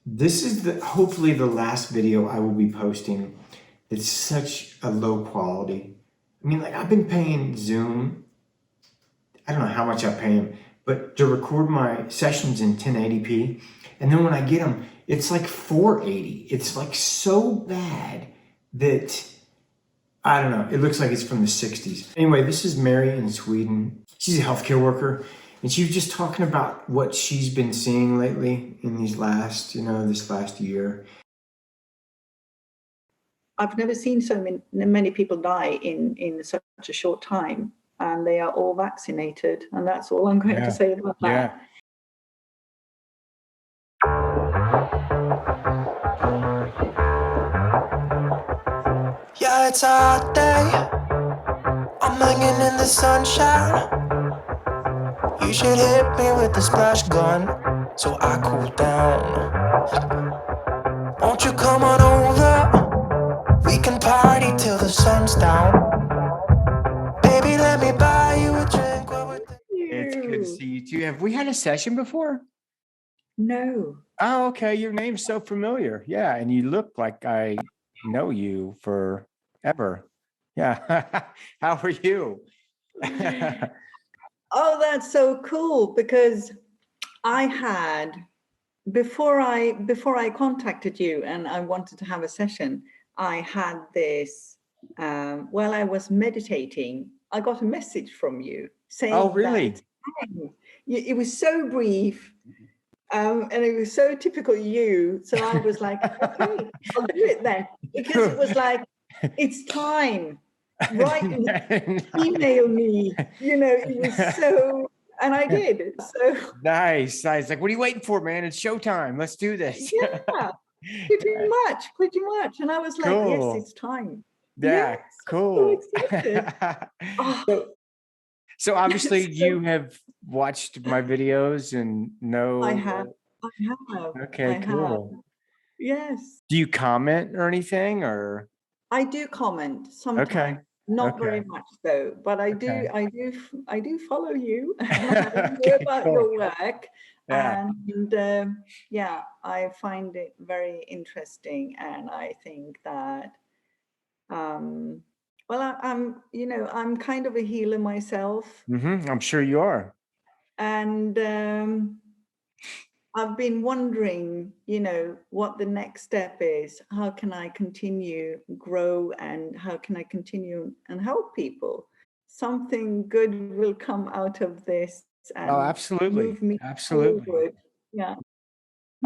This is hopefully the last video I will be posting. It's such a low quality. I mean, like I've been paying Zoom. I don't know how much I pay them, but to record my sessions in 1080p, and then when I get them, it's like 480. It's like so bad that I don't know. It looks like it's from the 60s. Anyway, this is Mary in Sweden. She's a healthcare worker, and she was just talking about what she's been seeing lately in these last, this last year. I've never seen so many people die in such a short time, and they are all vaccinated, and that's all I'm going to say about that. Yeah, it's a hot day. I'm hanging in the sunshine. You should hit me with the splash gun so I cool down. Won't you come on over? We can party till the sun's down. Baby, let me buy you a drink while we're It's good to see you too. Have we had a session before? No. Oh, okay. Your name's so familiar. Yeah, and you look like I know you forever. Yeah. How are you? Oh, that's so cool, because I had, before I contacted you and I wanted to have a session, I had this, while I was meditating, I got a message from you saying, oh, really? It was so brief, and it was so typical you. So I was like, okay, I'll do it then, because it was like, it's time. Right, email me, it was so, and I did. So nice. Like, what are you waiting for, man? It's showtime. Let's do this. Yeah, pretty much. And I was like, cool. yes, it's time. Yeah, cool. Oh. So obviously you have watched my videos and know. I have. Okay, cool. Yes. Do you comment or anything, or? I do comment sometimes. Okay. Not very much though, but I do follow you and I know about your work. Yeah. And yeah, I find it very interesting, and I think that well, I'm kind of a healer myself. I'm sure you are. And I've been wondering, what the next step is. How can I continue grow, and how can I continue and help people? Something good will come out of this and absolutely. move me Absolutely. forward. Yeah.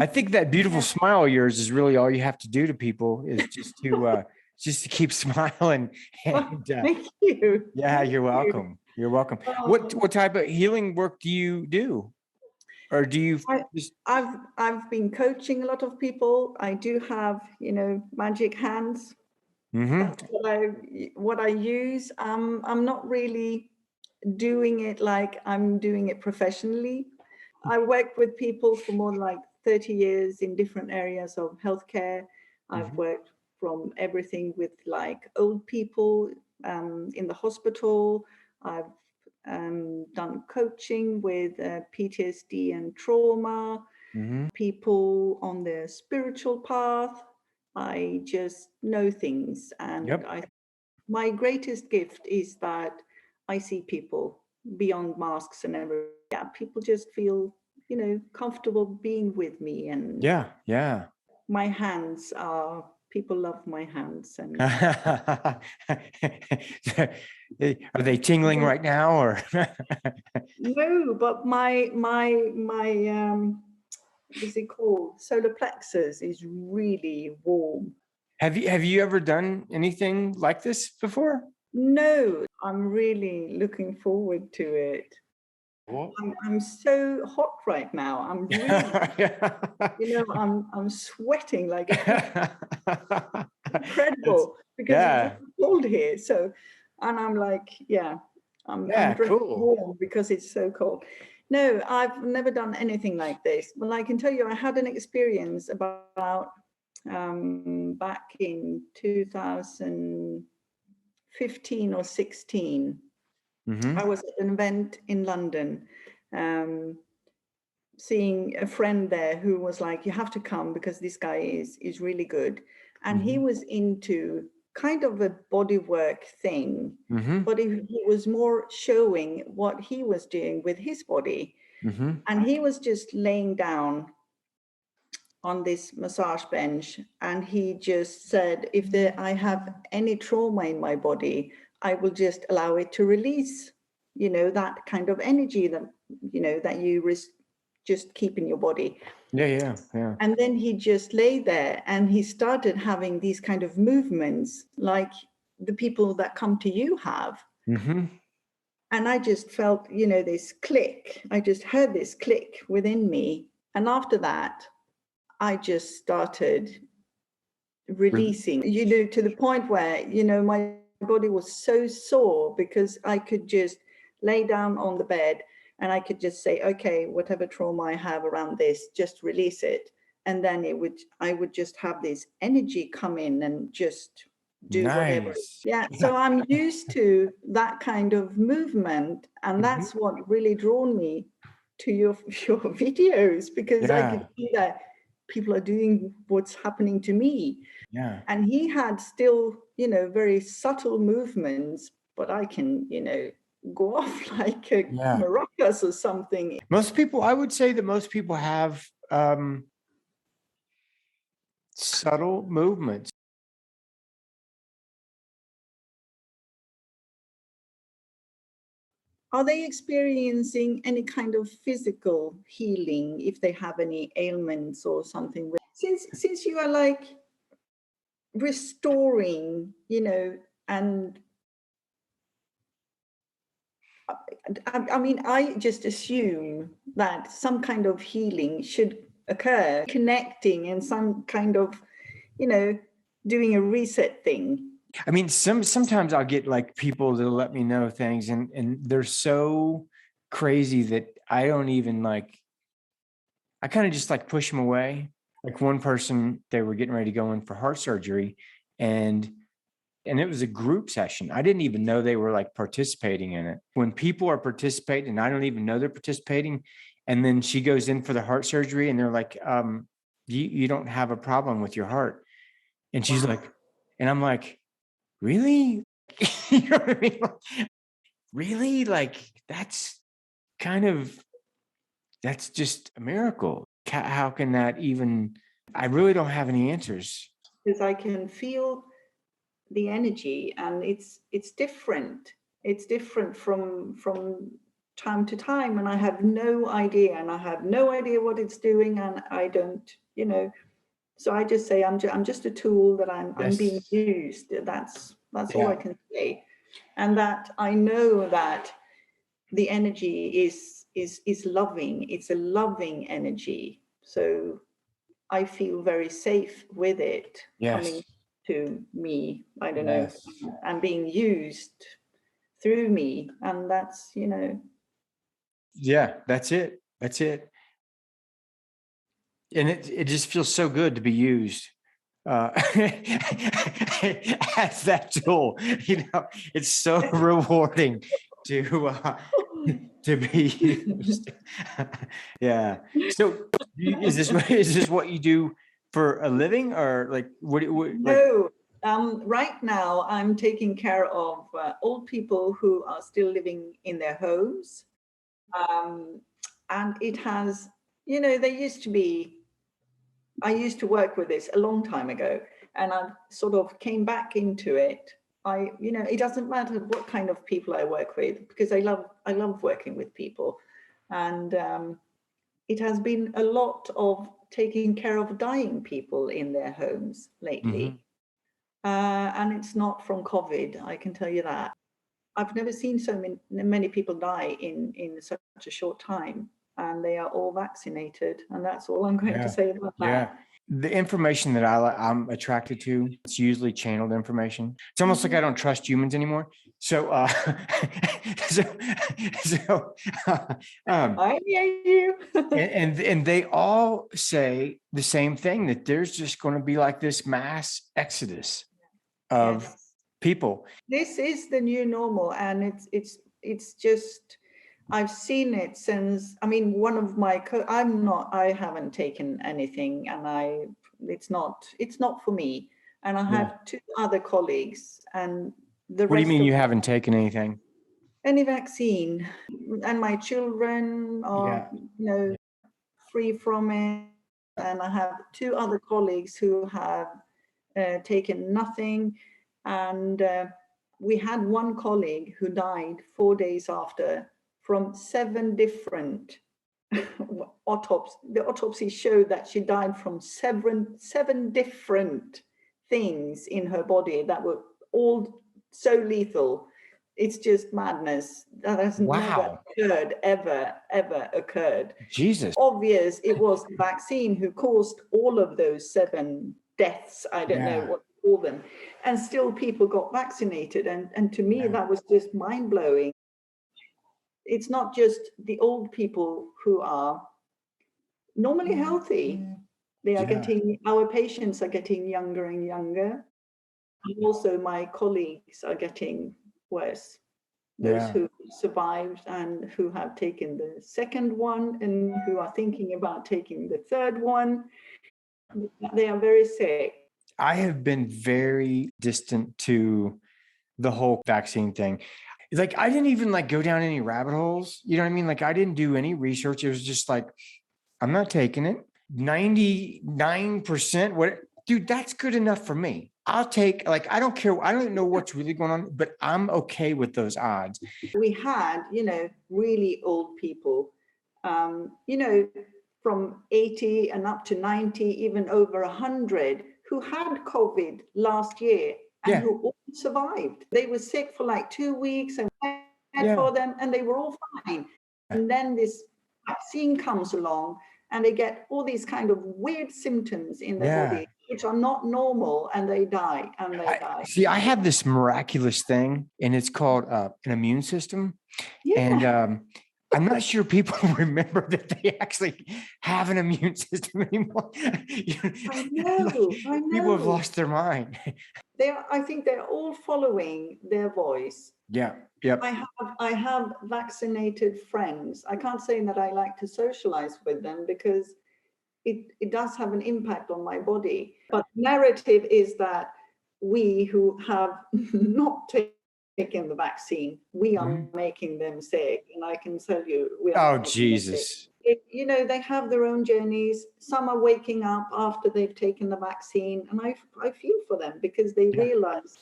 I think that beautiful smile of yours is really all you have to do to people, is just to keep smiling. And, thank you. Yeah, you're welcome. You're welcome. What type of healing work do you do? Or do you I've been coaching a lot of people. I do have, magic hands. That's what I use. I'm not really doing it like I'm doing it professionally. I worked with people for more than like 30 years in different areas of healthcare. I've worked from everything with like old people in the hospital. I've done coaching with PTSD and trauma, people on their spiritual path. I just know things, and my greatest gift is that I see people beyond masks and everything. Yeah, people just feel, comfortable being with me, and my hands are. People love my hands. And are they tingling right now, or? No, but my what is it called? Solar plexus is really warm. Have you ever done anything like this before? No, I'm really looking forward to it. I'm so hot right now. I'm really, I'm sweating like incredible, because it's cold here. So, and I'm like, I'm dressed warm because it's so cold. No, I've never done anything like this. Well, I can tell you, I had an experience about back in 2015 or 16. I was at an event in London seeing a friend there who was like, you have to come because this guy is really good. And he was into kind of a bodywork thing, but he was more showing what he was doing with his body. And he was just laying down on this massage bench, and he just said, if I have any trauma in my body, I will just allow it to release, you know, that kind of energy that, you know, that you just keep in your body. Yeah. And then he just lay there and he started having these kind of movements like the people that come to you have. And I just felt, you know, this click. I just heard this click within me. And after that, I just started releasing, you know, to the point where, you know, my body was so sore because I could just lay down on the bed and I could just say, okay, whatever trauma I have around this, just release it. And then I would just have this energy come in and just do whatever. Yeah. So I'm used to that kind of movement. And that's what really drawn me to your videos, because I could see that people are doing what's happening to me. Yeah. And he had still, you know, very subtle movements, but I can, you know, go off like a maracas or something. Most people, I would say that most people have subtle movements. Are they experiencing any kind of physical healing if they have any ailments or something? Since you are like restoring, you know, and I mean, I just assume that some kind of healing should occur, connecting and some kind of, you know, doing a reset thing. I mean, sometimes I'll get like people that'll let me know things and they're so crazy that I don't even like, I kind of just like push them away. Like one person, they were getting ready to go in for heart surgery and it was a group session. I didn't even know they were like participating in it. When people are participating and I don't even know they're participating, and then she goes in for the heart surgery and they're like, you don't have a problem with your heart. And she's like, and I'm like, really? You know what I mean? Really? Like, that's just a miracle. How can that even, I really don't have any answers. Because I can feel the energy and it's different. It's different from time to time, and I have no idea, what it's doing, and I don't, you know. So I just say I'm just a tool that I'm being used. That's all I can say, and that I know that the energy is loving. It's a loving energy. So I feel very safe with it coming to me. I don't know, and being used through me, and that's, you know. Yeah, that's it. And it just feels so good to be used as that tool. You know, it's so rewarding to be used. Yeah. So is this what you do for a living, or like what no, right now I'm taking care of old people who are still living in their homes, and it has, you know, I used to work with this a long time ago, and I sort of came back into it. You know, it doesn't matter what kind of people I work with, because I love working with people, and it has been a lot of taking care of dying people in their homes lately. And it's not from COVID, I can tell you that. I've never seen so many people die in such a short time, and they are all vaccinated, and that's all I'm going to say about that. The information that I'm attracted to, it's usually channeled information. It's almost like I don't trust humans anymore. So, I hear you. and they all say the same thing, that there's just going to be like this mass exodus of people. This is the new normal, and it's just, I've seen it since, I mean, one of my, I haven't taken anything, and it's not for me. And I have two other colleagues, and the What do you rest mean of you haven't taken anything? any vaccine, and my children are, free from it. And I have two other colleagues who have taken nothing. And we had one colleague who died 4 days after from 7 different autopsies. The autopsy showed that she died from seven different things in her body that were all so lethal. It's just madness. That has never occurred, ever occurred. Jesus. Obvious it was the vaccine who caused all of those 7 deaths. I don't know what to call them. And still people got vaccinated. And to me, that was just mind-blowing. It's not just the old people who are normally healthy. They are our patients are getting younger and younger. And also my colleagues are getting worse. Those who survived and who have taken the second one and who are thinking about taking the third one, they are very sick. I have been very distant to the whole vaccine thing. Like, I didn't even go down any rabbit holes. You know what I mean? Like, I didn't do any research. It was just like, I'm not taking it. 99%. Dude, that's good enough for me. I'll take, I don't care. I don't even know what's really going on, but I'm okay with those odds. We had, really old people, from 80 and up to 90, even over 100, who had COVID last year and who all survived. They were sick for 2 weeks and cared for them, and they were all fine. And then this vaccine comes along, and they get all these kind of weird symptoms in their body, which are not normal, and they die, See, I have this miraculous thing, and it's called an immune system. And I'm not sure people remember that they actually have an immune system anymore. I know. People have lost their mind. I think they're all following their voice. Yeah. Yep. I have vaccinated friends. I can't say that I like to socialize with them because it does have an impact on my body. But narrative is that we who have not taken the vaccine, we are making them sick. And I can tell you, we are. Oh, Jesus. They have their own journeys. Some are waking up after they've taken the vaccine. And I feel for them because they realize,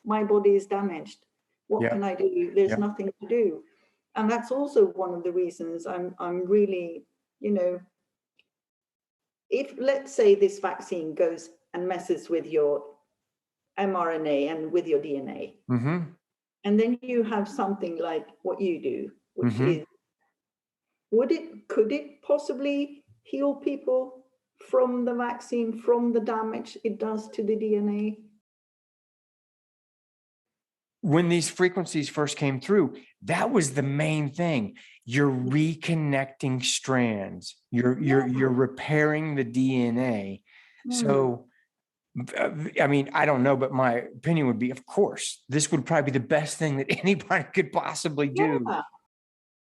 my body is damaged. What can I do? There's nothing to do. And that's also one of the reasons I'm really, if let's say this vaccine goes and messes with your mRNA and with your DNA, and then you have something like what you do, which is, could it possibly heal people from the vaccine, from the damage it does to the DNA? When these frequencies first came through, that was the main thing. You're reconnecting strands. You're repairing the DNA. So, I mean, I don't know, but my opinion would be, of course, this would probably be the best thing that anybody could possibly do.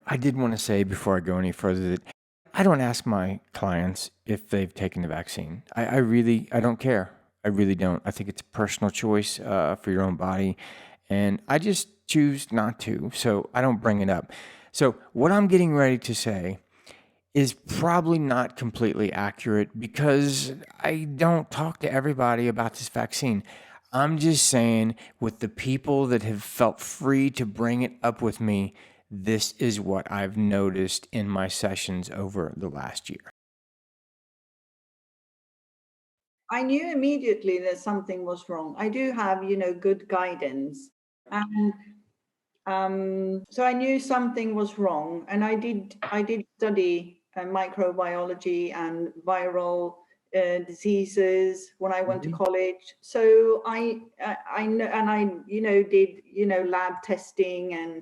I did want to say before I go any further that I don't ask my clients if they've taken the vaccine. I don't care. I really don't. I think it's a personal choice for your own body. And I just choose not to, so I don't bring it up. So what I'm getting ready to say is probably not completely accurate because I don't talk to everybody about this vaccine. I'm just saying, with the people that have felt free to bring it up with me, this is what I've noticed in my sessions over the last year. I knew immediately that something was wrong. I do have, good guidance. And so I knew something was wrong, and I did study microbiology and viral diseases when I went to college. So I know, and I did lab testing and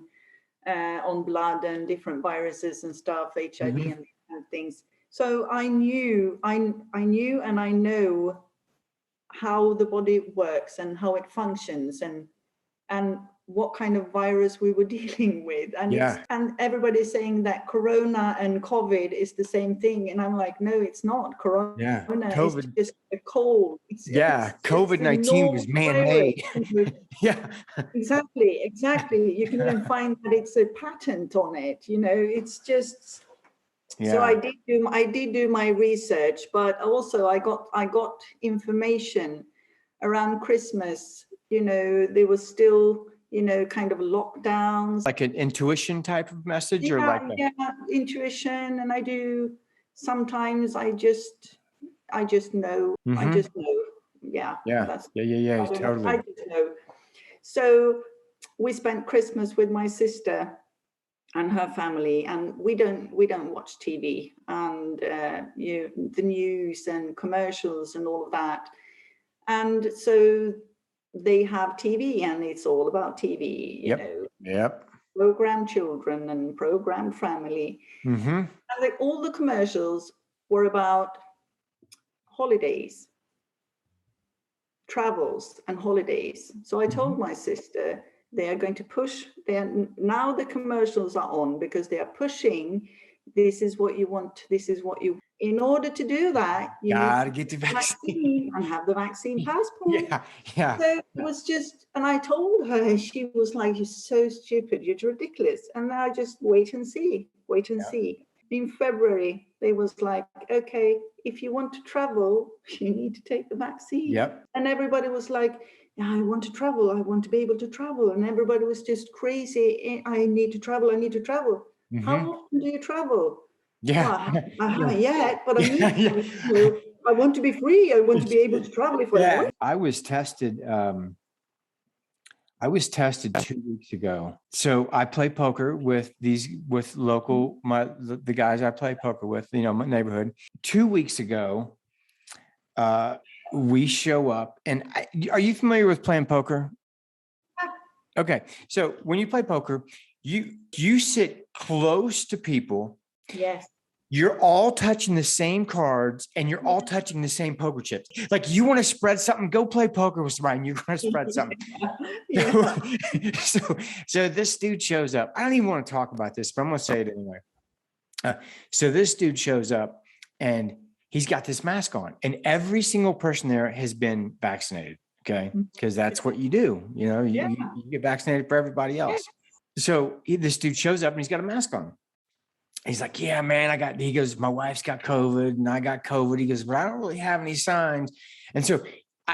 on blood and different viruses and stuff, HIV and things. So I knew and I know how the body works and how it functions, and what kind of virus we were dealing with. And and everybody's saying that corona and COVID is the same thing. And I'm like, no, it's not. Corona COVID. is just a cold. It's COVID-19 was man-made. Yeah. Exactly. You can even find that it's a patent on it. You know, it's just. Yeah. So I did do my research, but also I got information around Christmas. You know, there was still, you know, kind of lockdowns. Like an intuition type of message, or like intuition. And I do sometimes I just know. I just know. Yeah. Totally. I just know. So we spent Christmas with my sister and her family, and we don't watch TV and the news and commercials and all of that. And so they have TV, and it's all about TV, you know. Programmed children and programmed family. And like all the commercials were about holidays, travels and holidays. So I told my sister, they are going to push, now the commercials are on because they are pushing, this is what you want, this is what you, in order to do that, you gotta get the vaccine and have the vaccine passport. Yeah. So it was just, and I told her, she was like, you're so stupid, you're ridiculous. And I just wait and see. In February, they was like, okay, if you want to travel, you need to take the vaccine. And everybody was like, yeah, I want to travel. I want to be able to travel. And everybody was just crazy. I need to travel. How often do you travel? Well, I haven't yet, but I need to. I want to be free. I want to be able to travel if I want. I was tested. I was tested 2 weeks ago. So I play poker with local, the guys I play poker with, you know, my neighborhood. 2 weeks ago, we show up, and are you familiar with playing poker? Okay. So when you play poker, you sit close to people. Yes. You're all touching the same cards, and you're all touching the same poker chips. Like, you want to spread something, go play poker with somebody, and you're going to spread something. So this dude shows up. I don't even want to talk about this, but I'm going to say it anyway. So this dude shows up, and he's got this mask on, and every single person there has been vaccinated. Okay. Because that's what you do. You know, you get vaccinated for everybody else. So this dude shows up, and he's got a mask on. He's like, yeah, man, he goes, my wife's got COVID and I got COVID. He goes, but I don't really have any signs. And so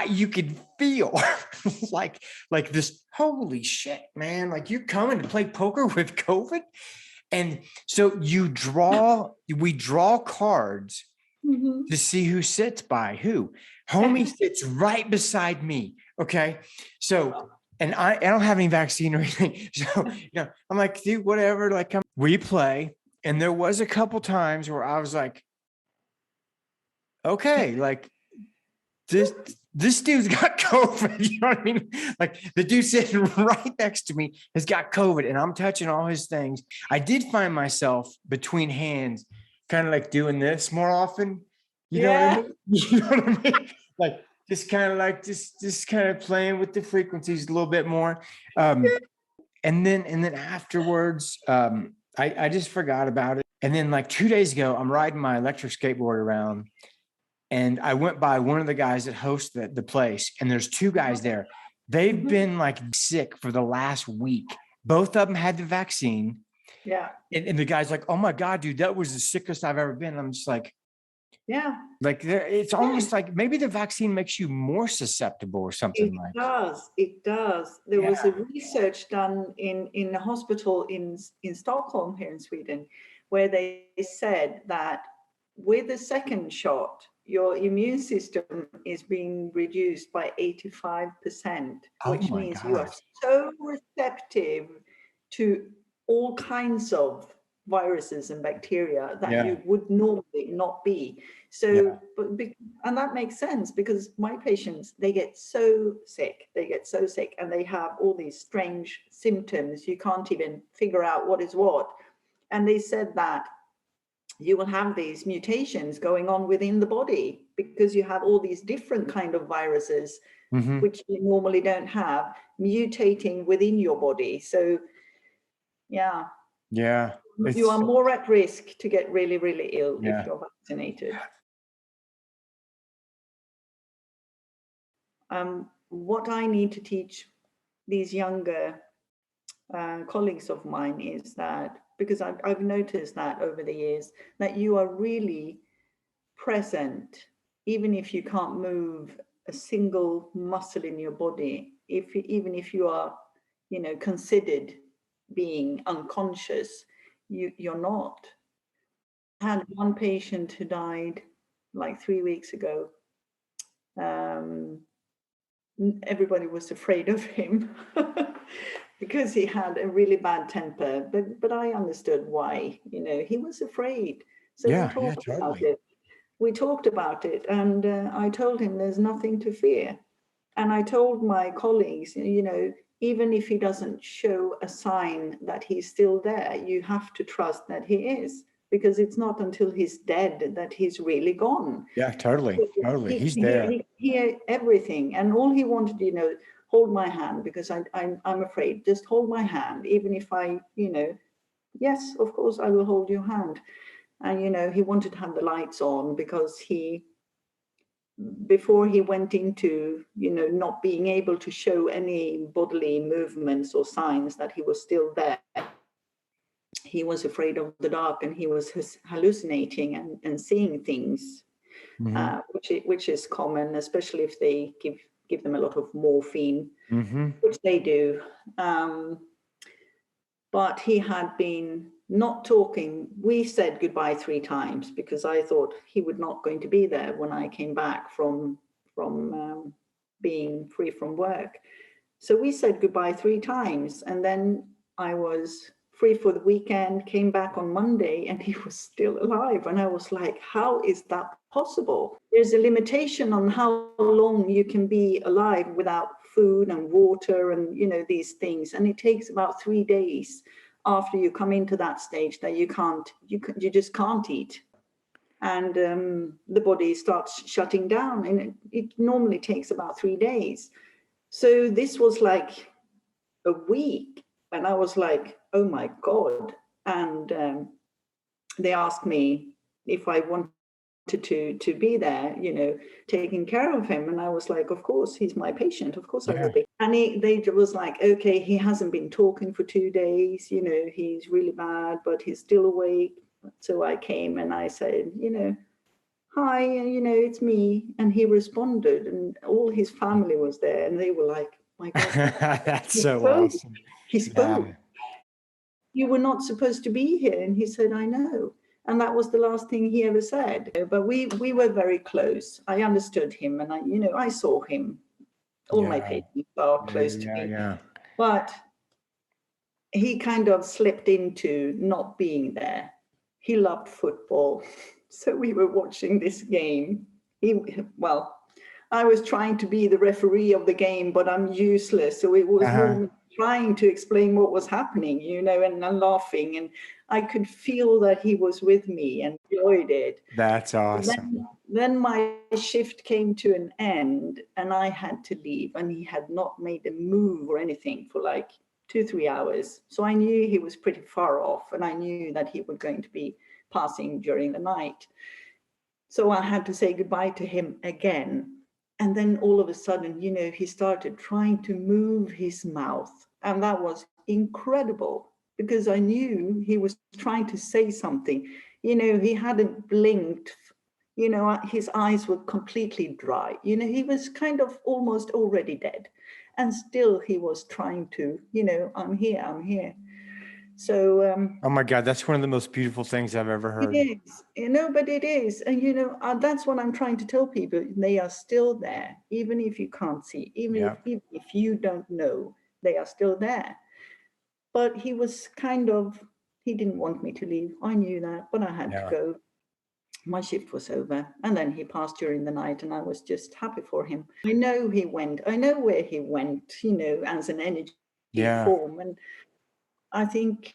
you could feel like this, holy shit, man, like you're coming to play poker with COVID. And so we draw cards to see who sits by who. Homie sits right beside me. Okay. So, and I don't have any vaccine or anything. So, you know, I'm like, dude, whatever, like we play. And there was a couple times where I was like, okay, like this dude's got COVID. You know what I mean? Like the dude sitting right next to me has got COVID, and I'm touching all his things. I did find myself between hands, kind of like doing this more often. You know what I mean? You know what I mean? Like just kind of like just kind of playing with the frequencies a little bit more. And then afterwards, I just forgot about it. And then like 2 days ago, I'm riding my electric skateboard around, and I went by one of the guys that hosts the place, and there's two guys there. They've been like sick for the last week. Both of them had the vaccine. Yeah. And the guy's like, oh my God, dude, that was the sickest I've ever been. I'm just like, yeah, like it's almost like maybe the vaccine makes you more susceptible or something like that. It does. There was a research done in a hospital in Stockholm here in Sweden, where they said that with the second shot, your immune system is being reduced by 85%, which means you are so receptive to all kinds of viruses and bacteria that you would normally not be. So, and that makes sense, because my patients, they get so sick, and they have all these strange symptoms. You can't even figure out what is what. And they said that you will have these mutations going on within the body because you have all these different kind of viruses which you normally don't have, mutating within your body. So, yeah. Yeah. You are more at risk to get really, really ill if you're vaccinated. What I need to teach these younger colleagues of mine is that, because I've noticed that over the years, that you are really present, even if you can't move a single muscle in your body, even if you are, you know, considered being unconscious, you're not. I had one patient who died like 3 weeks ago. Everybody was afraid of him because he had a really bad temper, but I understood why. You know, he was afraid. So we talked about it. We talked about it, and I told him there's nothing to fear. And I told my colleagues, you know, even if he doesn't show a sign that he's still there, you have to trust that he is, because it's not until he's dead that he's really gone. Yeah, totally. He's there. He everything, and all he wanted, you know, hold my hand, because I'm afraid. Just hold my hand, even if I, you know, yes, of course I will hold your hand. And you know, he wanted to have the lights on because before he went into, you know, not being able to show any bodily movements or signs that he was still there, he was afraid of the dark, and he was hallucinating and seeing things, which is common, especially if they give them a lot of morphine, which they do. But he had been not talking. We said goodbye 3 times because I thought he was not going to be there when I came back from being free from work. So we said goodbye 3 times, and then I was free for the weekend, came back on Monday, and he was still alive. And I was like, how is that possible? There's a limitation on how long you can be alive without food and water and, you know, these things. And it takes about 3 days after you come into that stage that you just can't eat. And the body starts shutting down, and it normally takes about 3 days. So this was like a week, and I was like, oh my God. And they asked me if I wanted to be there, you know, taking care of him. And I was like, of course, he's my patient. Of course I will be. And they was like, okay, he hasn't been talking for 2 days. You know, he's really bad, but he's still awake. So I came and I said, you know, hi, you know, it's me. And he responded, and all his family was there, and they were like, my God. That's so awesome. He spoke. You were not supposed to be here. And he said, I know. And that was the last thing he ever said. But we were very close. I understood him, and I saw him. All my patients are close to me. But he kind of slipped into not being there. He loved football. So we were watching this game. I was trying to be the referee of the game, but I'm useless. So it was more trying to explain what was happening, you know, and laughing. And I could feel that he was with me and enjoyed it. That's awesome. Then my shift came to an end, and I had to leave, and he had not made a move or anything for like 2-3 hours. So I knew he was pretty far off, and I knew that he was going to be passing during the night. So I had to say goodbye to him again. And then all of a sudden, you know, he started trying to move his mouth. And that was incredible, because I knew he was trying to say something. You know, he hadn't blinked. You know, his eyes were completely dry. You know, he was kind of almost already dead. And still he was trying to, you know, I'm here, I'm here. So, oh my God, that's one of the most beautiful things I've ever heard. It is, you know, but it is. And, you know, that's what I'm trying to tell people. They are still there, even if you can't see, even if you don't know, they are still there. But he was he didn't want me to leave. I knew that, but I had to go. My shift was over, and then he passed during the night, and I was just happy for him. I know he went. I know where he went, you know, as an energy form. And I think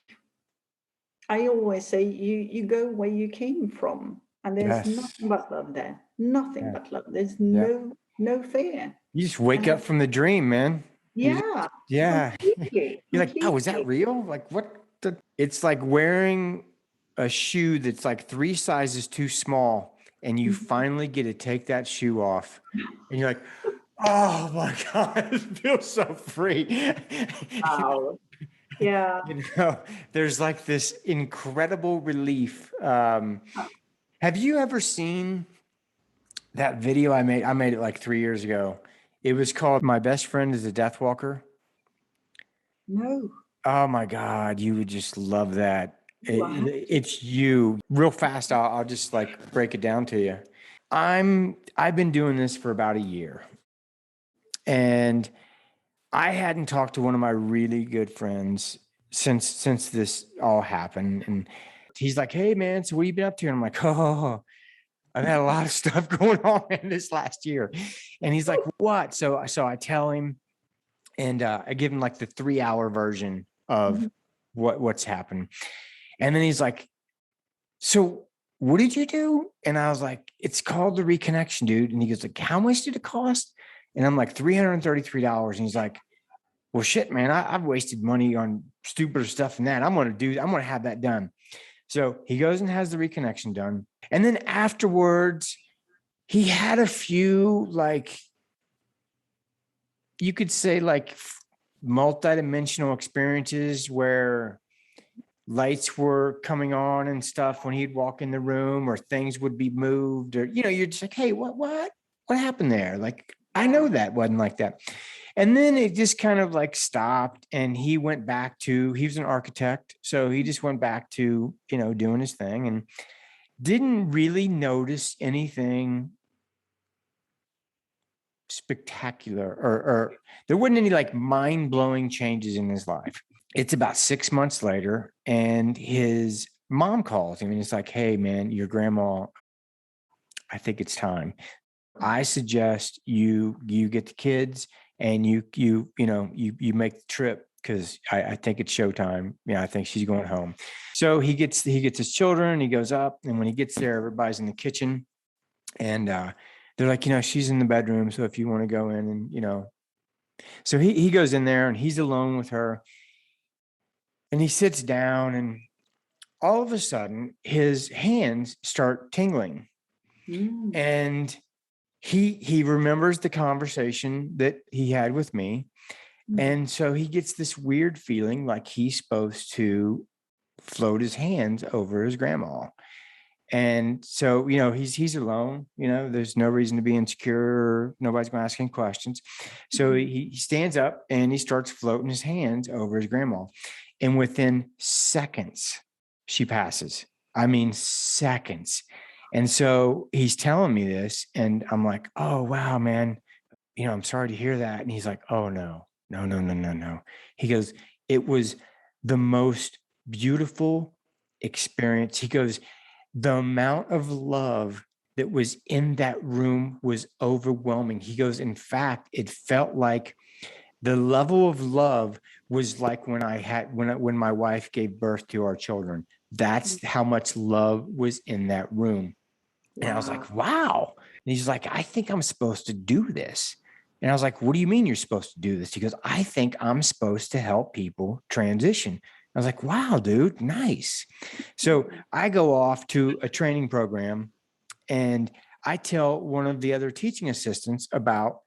I always say you go where you came from, and there's nothing but love there. Nothing but love. There's no no fear. You just wake up from the dream, man. Yeah. Yeah. Completely, You're like, oh, is that completely. real? Like what it's like wearing a shoe that's like 3 sizes too small, and you finally get to take that shoe off. And you're like, oh my God, it feels so free. Wow. Yeah. You know, there's like this incredible relief. Have you ever seen that video I made? I made it like 3 years ago. It was called My Best Friend is a Death Walker. No. Oh my God, you would just love that. Wow. It's you. Real fast, I'll just like break it down to you. I've been doing this for about a year. And I hadn't talked to one of my really good friends since this all happened. And he's like, hey man, so what have you been up to? And I'm like, oh, I've had a lot of stuff going on in this last year. And he's like, what? So I tell him, and I give him like the 3-hour version of what's happened. And then he's like, so what did you do? And I was like, it's called the Reconnection, dude. And he goes like, how much did it cost? And I'm like, $333. And he's like, well, shit, man, I've wasted money on stupider stuff than that. I'm going to have that done. So he goes and has the Reconnection done. And then afterwards, he had a few, like, you could say like multidimensional experiences where lights were coming on and stuff when he'd walk in the room, or things would be moved, or, you know, you're just like, hey, what happened there? Like, I know that wasn't like that. And then it just kind of like stopped, and he went back to, he was an architect. So he just went back to, you know, doing his thing, and didn't really notice anything spectacular, or there wasn't any like mind-blowing changes in his life. It's about 6 months later, and his mom calls him and it's like, hey man, your grandma, I think it's time. I suggest you get the kids and you make the trip, because I think it's showtime. Yeah, I think she's going home. So he gets his children, he goes up, and when he gets there, everybody's in the kitchen, and they're like, you know, she's in the bedroom, so if you want to go in, and, you know, so he goes in there and he's alone with her, and he sits down, and all of a sudden his hands start tingling. And he remembers the conversation that he had with me. And so he gets this weird feeling like he's supposed to float his hands over his grandma. And so, you know, he's alone, you know, there's no reason to be insecure. Nobody's going to ask him questions. So he stands up and he starts floating his hands over his grandma. And within seconds, she passes. I mean, seconds. And so he's telling me this, and I'm like, oh, wow, man, you know, I'm sorry to hear that. And he's like, oh, no. He goes, it was the most beautiful experience. He goes, the amount of love that was in that room was overwhelming. He goes, in fact, it felt like the level of love was like when my wife gave birth to our children. That's how much love was in that room. And I was like, wow. And he's like, I think I'm supposed to do this. And I was like, what do you mean you're supposed to do this? He goes, I think I'm supposed to help people transition. I was like, wow, dude, nice. So I go off to a training program, and I tell one of the other teaching assistants about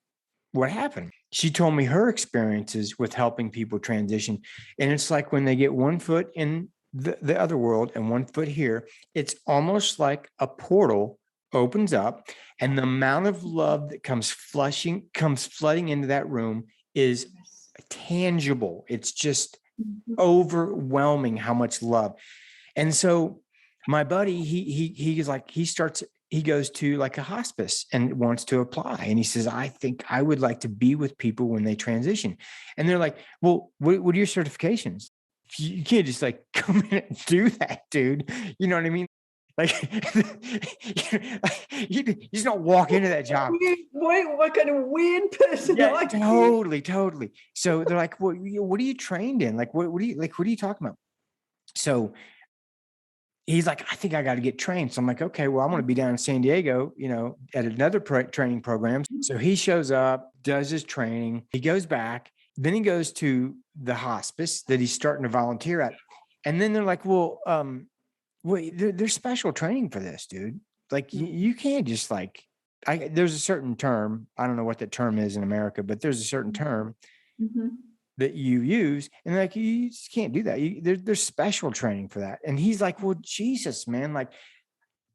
what happened. She told me her experiences with helping people transition. And it's like when they get one foot in the other world and one foot here, it's almost like a portal opens up, and the amount of love that comes flooding into that room is tangible. It's just overwhelming how much love. And so my buddy, he's like, he goes to like a hospice and wants to apply. And he says, I think I would like to be with people when they transition. And they're like, well, what are your certifications? You can't just like come in and do that, dude. You know what I mean? Like, you just don't walk into that job. What kind of weird person? Yeah, totally. So they're like, well, what are you trained in? Like, what are you talking about? So he's like, I think I got to get trained. So I'm like, okay, well, I'm going to be down in San Diego, at another training program. So he shows up, does his training. He goes back. Then he goes to the hospice that he's starting to volunteer at. And then they're like, well, there's special training for this, dude. Like you can't just like, there's a certain term. I don't know what that term is in America, but there's a certain term that you use, and like you just can't do that. There's special training for that. And he's like, well, Jesus, man, like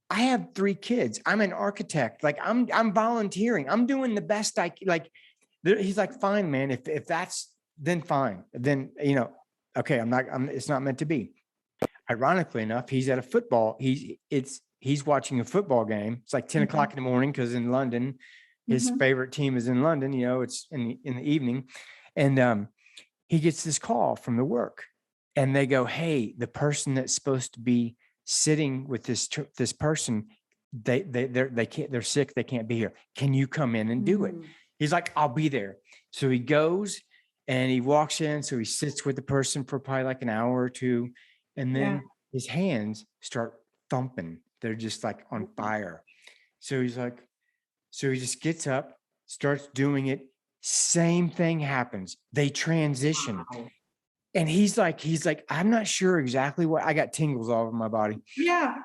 I have 3 kids. I'm an architect. Like I'm volunteering. I'm doing the best I like. He's like, fine, man. If that's then fine. Then okay, it's not meant to be. Ironically enough, he's at a football. He's watching a football game. It's like 10 o'clock in the morning because in London, his favorite team is in London. It's in the evening, and he gets this call from the work, and they go, "Hey, the person that's supposed to be sitting with this person, they can't. They're sick. They can't be here. Can you come in and do it?" He's like, "I'll be there." So he goes and he walks in. So he sits with the person for probably like an hour or two, and then his hands start thumping. They're just like on fire. So he's like, so he just gets up, starts doing it. Same thing happens. They transition. Wow. And he's like, I'm not sure exactly what. I got tingles all over my body. Yeah.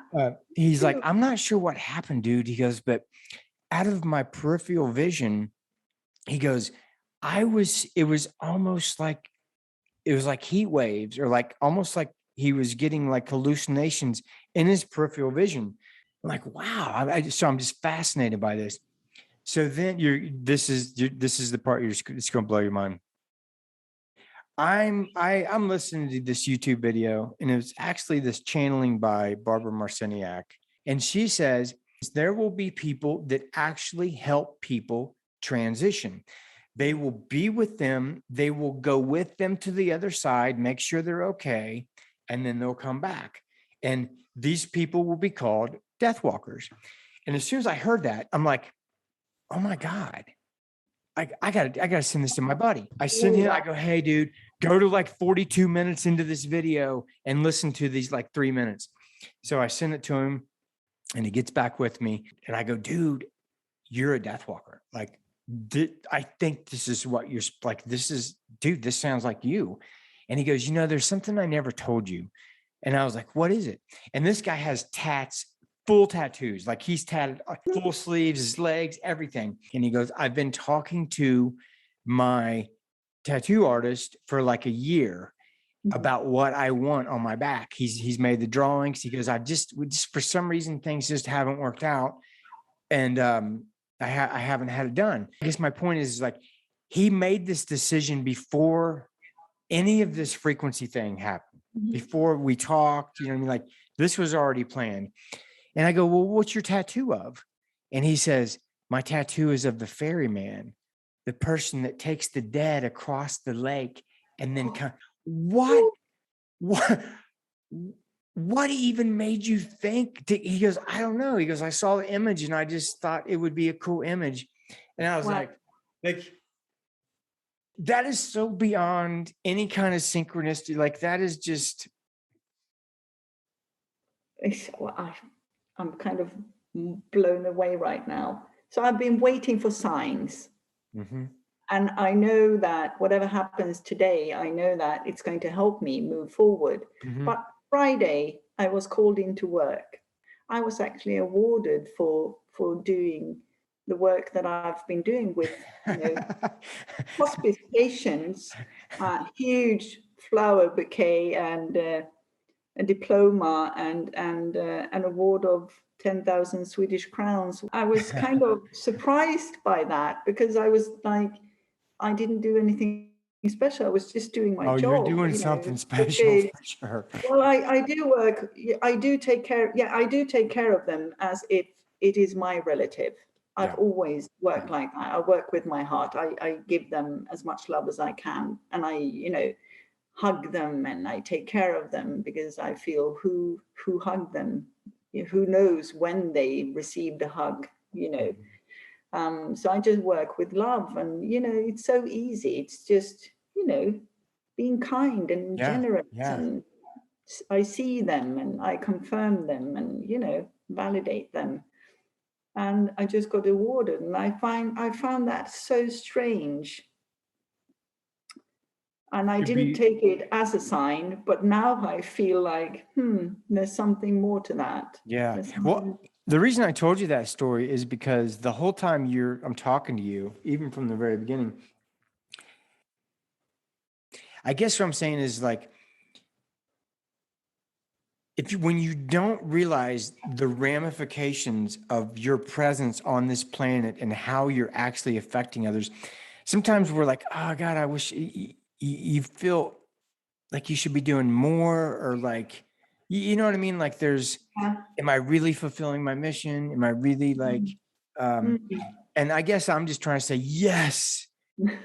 He's like, I'm not sure what happened, dude. He goes, but out of my peripheral vision, he goes, it was almost like, it was like heat waves, or like almost like he was getting like hallucinations in his peripheral vision. I'm like, wow. So I'm just fascinated by this. So then this is the part it's going to blow your mind. I'm listening to this YouTube video, and it was actually this channeling by Barbara Marciniak. And she says, there will be people that actually help people transition. They will be with them. They will go with them to the other side, make sure they're okay, and then they'll come back. And these people will be called death walkers. And as soon as I heard that, I'm like, oh my God, I gotta send this to my buddy. I send him, I go, hey dude, go to like 42 minutes into this video and listen to these like 3 minutes. So I send it to him, and he gets back with me, and I go, dude, you're a death walker. Like, I think this is what you're like. Dude, this sounds like you. And he goes, there's something I never told you. And I was like, what is it? And this guy has full tattoos. Like he's tatted full sleeves, his legs, everything. And he goes, I've been talking to my tattoo artist for like a year about what I want on my back. He's made the drawings. He goes, we just for some reason, things just haven't worked out. And I haven't had it done. I guess my point is like, he made this decision before any of this frequency thing happened, before we talked, what I mean? Like this was already planned. And I go, well, what's your tattoo of? And he says, my tattoo is of the ferryman, the person that takes the dead across the lake. And then what even made you think he goes, I don't know. He goes, I saw the image and I just thought it would be a cool image. And I was like, that is so beyond any kind of synchronicity. Like that is just. I'm kind of blown away right now. So I've been waiting for signs. And I know that whatever happens today, I know that it's going to help me move forward. But Friday, I was called into work. I was actually awarded for doing the work that I've been doing with hospice patients, huge flower bouquet and a diploma and an award of 10,000 Swedish crowns. I was kind of surprised by that because I was like, I didn't do anything special. I was just doing my job. Oh, you're doing something special for sure. Well, I do work. I do take care. Yeah, I do take care of them as if it is my relative. I've always worked like that. I work with my heart. I give them as much love as I can. And I, hug them and I take care of them because I feel who hugged them, who knows when they received a hug, So I just work with love and, it's so easy. It's just, being kind and generous and I see them and I confirm them and, you know, validate them. And I just got awarded, and I found that so strange. And I didn't take it as a sign, but now I feel like, there's something more to that. Yeah. Well, the reason I told you that story is because the whole time I'm talking to you, even from the very beginning, I guess what I'm saying is like, when you don't realize the ramifications of your presence on this planet and how you're actually affecting others, sometimes we're like, oh God, I wish you feel like you should be doing more, or like, you know what I mean? Like am I really fulfilling my mission? Am I really like, and I guess I'm just trying to say, yes,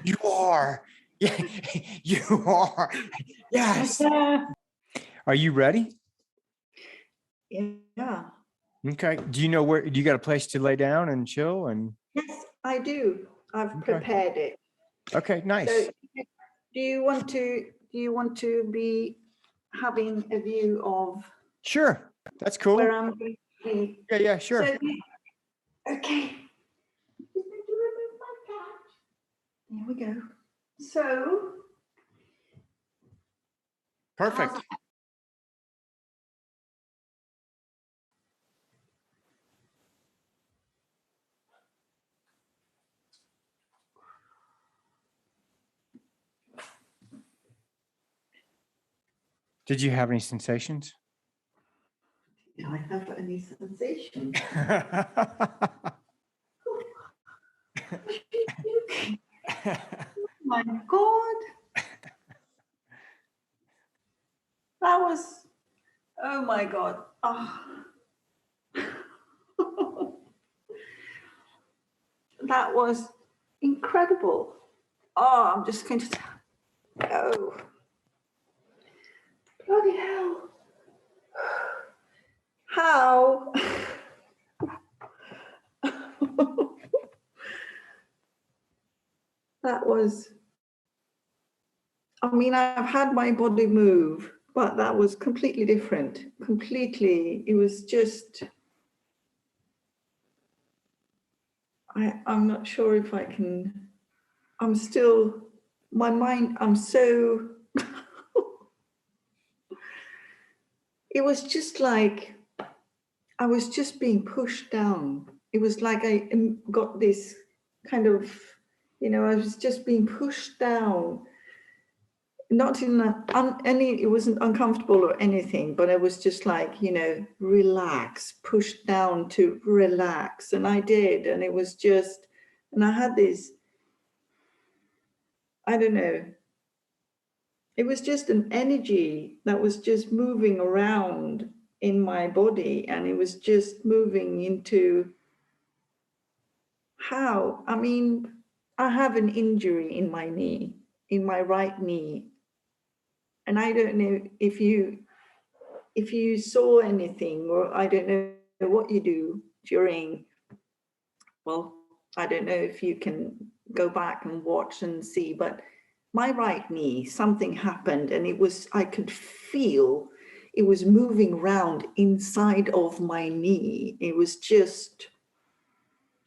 you are. Yeah, you are. Yes. Are you ready? Yeah. Okay. Do you know do you got a place to lay down and chill? And Yes, I do. I've prepared it. Okay, nice. So do you want to be having a view of Sure. That's cool. where I'm going to be? Yeah, sure. So, okay. Just need to remove my couch. Here we go. So Perfect. Did you have any sensations? did I have any sensation? Oh my God. That was, oh my God. Oh. That was incredible. Oh, I'm just going to, oh. Bloody hell. How? That was, I mean, I've had my body move, but that was completely different. Completely. It was just, I'm not sure if I can, I'm still, my mind, I'm so, it was just like, I was just being pushed down. It was like I got this kind of, you know, I was just being pushed down. Not in it wasn't uncomfortable or anything, but I was just like, you know, relax, pushed down to relax. And I did. And it was just, and I had this, I don't know, it was just an energy that was just moving around in my body. And it was just moving into how, I mean, I have an injury in my knee, in my right knee. And I don't know if you saw anything, or I don't know what you do during, well, I don't know if you can go back and watch and see, but my right knee, something happened, and I could feel it was moving around inside of my knee. It was just,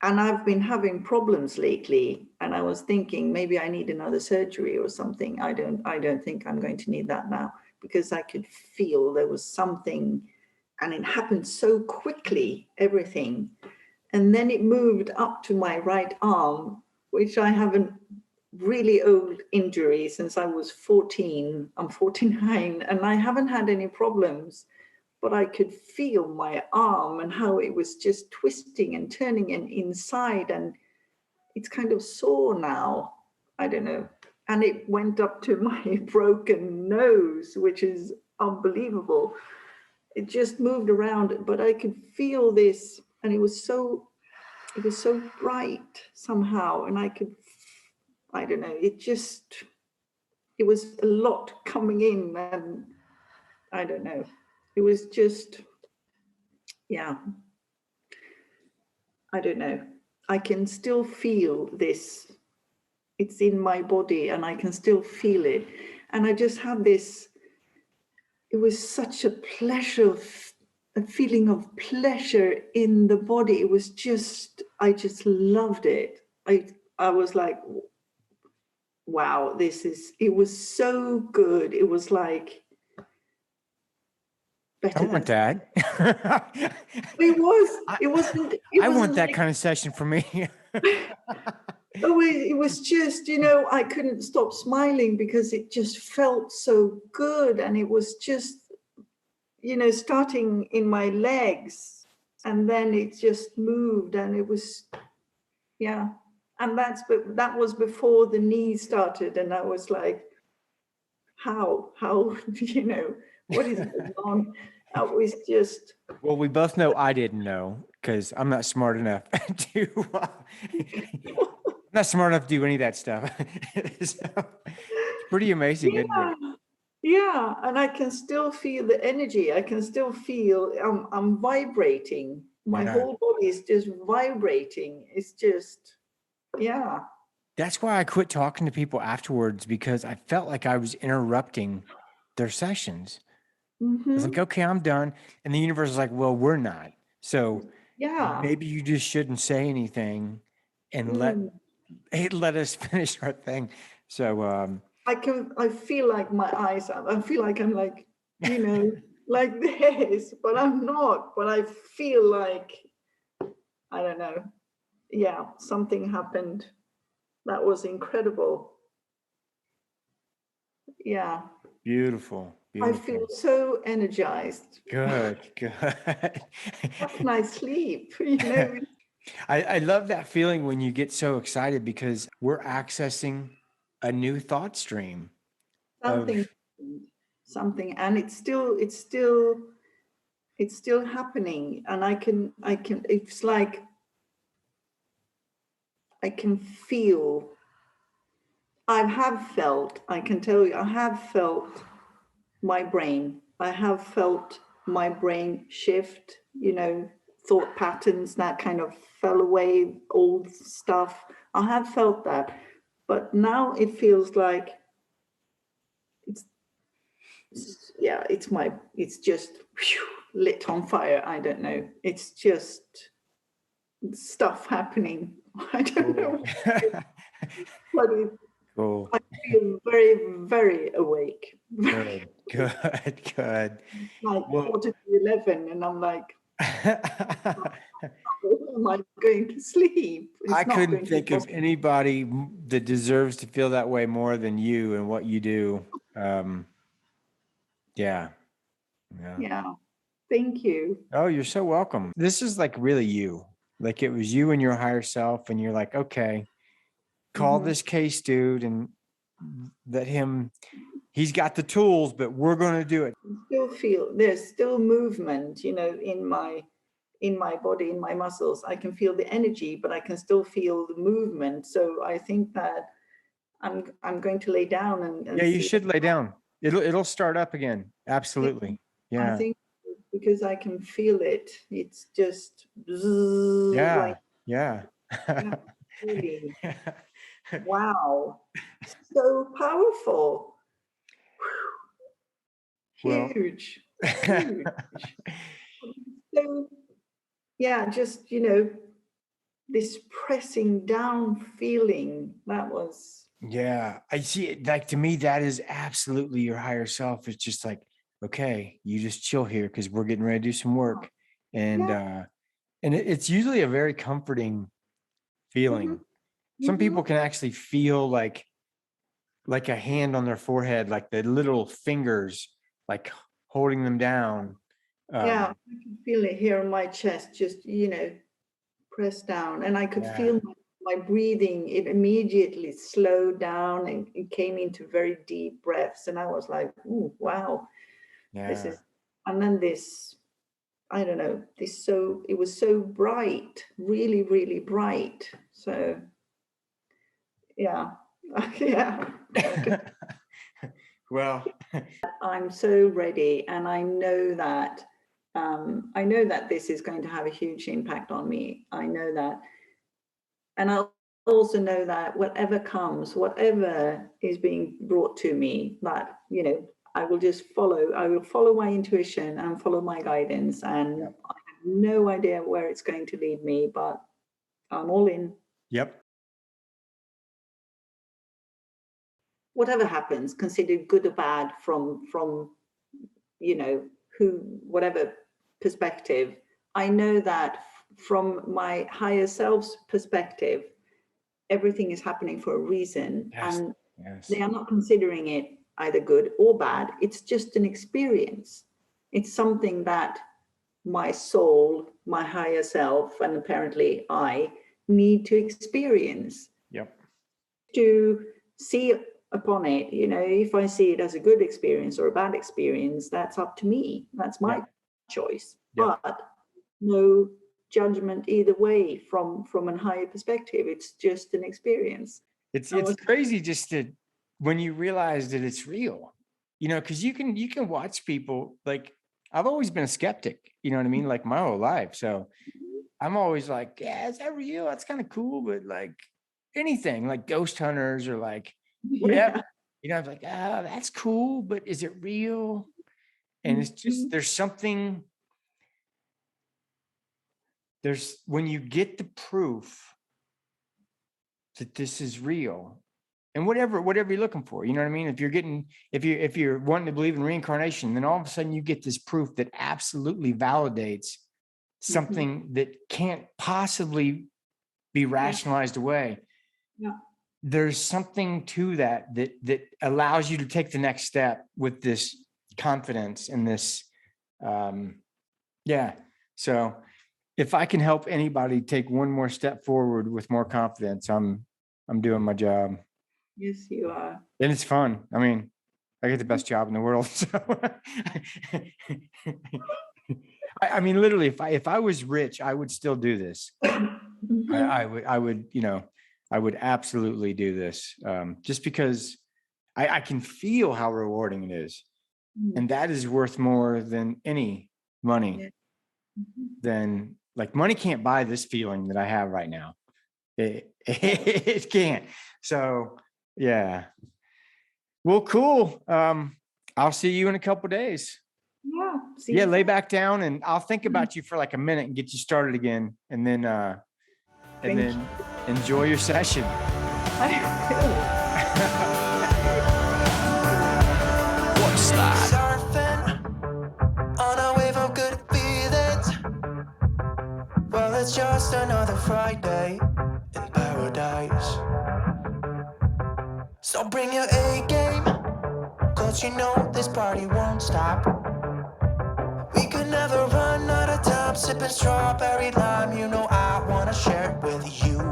and I've been having problems lately, and I was thinking maybe I need another surgery or something. I don't think I'm going to need that now, because I could feel there was something, and it happened so quickly, everything. And then it moved up to my right arm, which I haven't really old injury since I was 14. I'm 49, and I haven't had any problems, but I could feel my arm and how it was just twisting and turning and inside, and it's kind of sore now. I don't know. And it went up to my broken nose, which is unbelievable. It just moved around, but I could feel this, and it was so bright somehow, and I don't know, it was a lot coming in, and I don't know. It was just, yeah, I don't know. I can still feel this. It's in my body, and I can still feel it. And I just had this, it was such a pleasure, a feeling of pleasure in the body. It was just, I just loved it. I was like, wow, it was so good. It was like better I want than that. it wasn't. I want that kind of session for me. It was just, I couldn't stop smiling because it just felt so good. And it was just, starting in my legs, and then it just moved, and it was, yeah. And that was before the knees started. And I was like, how, what is going on? That was just. Well, we both know I didn't know because I'm not smart enough to. Not smart enough to do any of that stuff. So, it's pretty amazing, isn't it? Yeah, and I can still feel the energy. I can still feel I'm vibrating. My Yeah. whole body is just vibrating. It's just, yeah. That's why I quit talking to people afterwards, because I felt like I was interrupting their sessions. I was like, okay, I'm done. And the universe is like, well, we're not. So Yeah. maybe you just shouldn't say anything and let us finish our thing. So I feel like my eyes are, I feel like I'm like, like this, but I'm not. But I feel like, I don't know. Yeah, something happened. That was incredible. Yeah. beautiful. I feel so energized. Good. That's my sleep, I love that feeling when you get so excited because we're accessing a new thought stream. Something, and it's still happening, and I can, it's like I can feel, I can tell you, I have felt my brain. I have felt my brain shift, thought patterns that kind of fell away, old stuff. I have felt that. But now it feels like it's just lit on fire. I don't know. It's just stuff happening. I don't know. But Cool. I feel very, very awake. Good. Like 11, and I'm like, am I going to sleep? I couldn't think of anybody that deserves to feel that way more than you and what you do. Yeah. Thank you. Oh, you're so welcome. This is like really you. Like it was you and your higher self, and you're like, okay, call this case dude and let him, he's got the tools, but we're going to do it. I still feel there's still movement, in my body, in my muscles. I can feel the energy, but I can still feel the movement. So I think that I'm going to lay down and yeah, you should lay down. It'll start up again. Absolutely. Yeah. I think because I can feel it. It's just yeah. Really. Wow. So powerful. Huge. Huge. So yeah, just this pressing down feeling, that was. Yeah, I see it. Like to me, that is absolutely your higher self. It's just like, okay, you just chill here because we're getting ready to do some work. And it's usually a very comforting feeling. Some people can actually feel like a hand on their forehead, like the little fingers, like holding them down. Yeah, I can feel it here on my chest, just, press down. And I could feel my breathing. It immediately slowed down and it came into very deep breaths. And I was like, ooh, wow. This is, and then this, I don't know, it was so bright, really, really bright. So, yeah. Well, I'm so ready, and I know that this is going to have a huge impact on me. I know that, and I also know that whatever comes, whatever is being brought to me, that I will just follow. I will follow my intuition and follow my guidance. And Yep. I have no idea where it's going to lead me, but I'm all in. Yep. Whatever happens, considered good or bad from whatever perspective, I know that from my higher self's perspective, everything is happening for a reason. Yes. And Yes. they are not considering it either good or bad. It's just an experience. It's something that my soul, my higher self, and apparently I need to experience. Yep. To see upon it, if I see it as a good experience or a bad experience, that's up to me. That's my choice. Yep. But no judgment either way from a higher perspective. It's just an experience. It's crazy just to when you realize that it's real, because you can watch people. Like, I've always been a skeptic, you know what I mean? Like my whole life. So I'm always like, yeah, is that real? That's kind of cool. But like anything like ghost hunters or like whatever, I was like, that's cool, but is it real? And it's just, when you get the proof that this is real, and whatever you're looking for, you know what I mean? If you're wanting to believe in reincarnation, then all of a sudden you get this proof that absolutely validates something that can't possibly be rationalized away. Yeah. there's something to that allows you to take the next step with this confidence and this, So if I can help anybody take one more step forward with more confidence, I'm doing my job. Yes, you are. And it's fun. I mean, I get the best job in the world. So I mean, literally, if I was rich, I would still do this. I would absolutely do this, just because I can feel how rewarding it is. And that is worth more than any money. Then, like, money can't buy this feeling that I have right now. It can't. So yeah. Well, cool. I'll see you in a couple of days. Yeah. Lay back down and I'll think about you for like a minute and get you started again. And then enjoy your session. Surfing on a wave of good feelings. Well, it's just another Friday in paradise. So bring your A game, 'cause you know this party won't stop. We could never run out of time, sipping strawberry lime. You know I wanna share it with you.